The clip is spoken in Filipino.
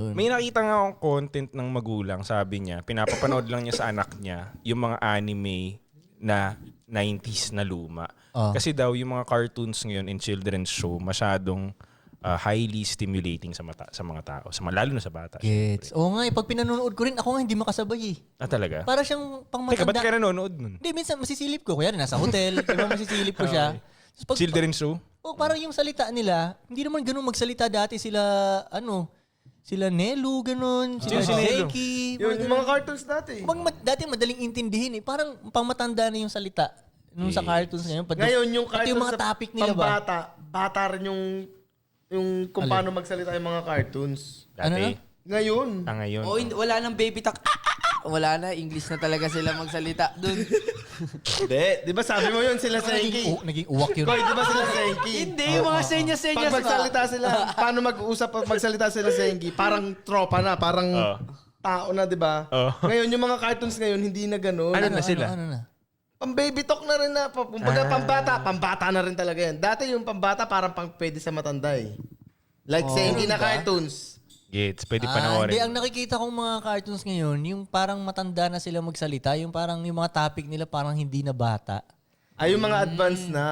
May nakita nga akong content ng magulang, sabi niya, pinapapanood lang niya sa anak niya yung mga anime na 90s na luma. Kasi daw yung mga cartoons ngayon in children's show masyadong highly stimulating sa mga tao, lalo na sa bata. Gets. Oo nga, pag pinanonood ko rin, ako nga hindi makasabay eh. Talaga? Para siyang pang Teka, ba't matanda. ka nanonood nun? Hindi, minsan masisilip ko. Kuya, nasa hotel, diba masisilip ko siya. Tapos Children's show? parang yung salita nila, hindi naman ganun magsalita dati sila, sila Nelu, ganun, sila si Nelu? Zeki. Yun, yung mga cartoons dati. Dati madaling intindihin eh. Parang pang matanda na yung salita. Nung sa cartoons ngayon. Ngayon, yung pati cartoons yung mga sa topic nila ba? bata rin yung kung paano magsalita yung mga cartoons. Dati? Ano na? Ngayon. Ngayon. Wala nang baby talk. Wala na, English na talaga sila magsalita dun. Hindi. Di ba sabi mo yun sila Senki? Naging uwak yun. Koy, di ba sila Senki? Hindi, yung mga senyas-senyas Pag magsalita sila, paano mag-uusap pag magsalita sila Senki? Parang tropa na, parang tao na, di ba? Ngayon, yung mga cartoons ngayon, hindi na ganun. Ano na sila? Ano na? Pang-baby talk na rin na. Kumbaga, pambata na rin talaga yan. Dati yung pambata parang pang pwede sa matanda eh. Like Senki na cartoons. Gets, pwede Hindi, panoorin. ang nakikita kong mga cartoons ngayon, yung parang matanda na sila magsalita, yung parang yung mga topic nila parang hindi na bata. Ay, yung mga advanced na.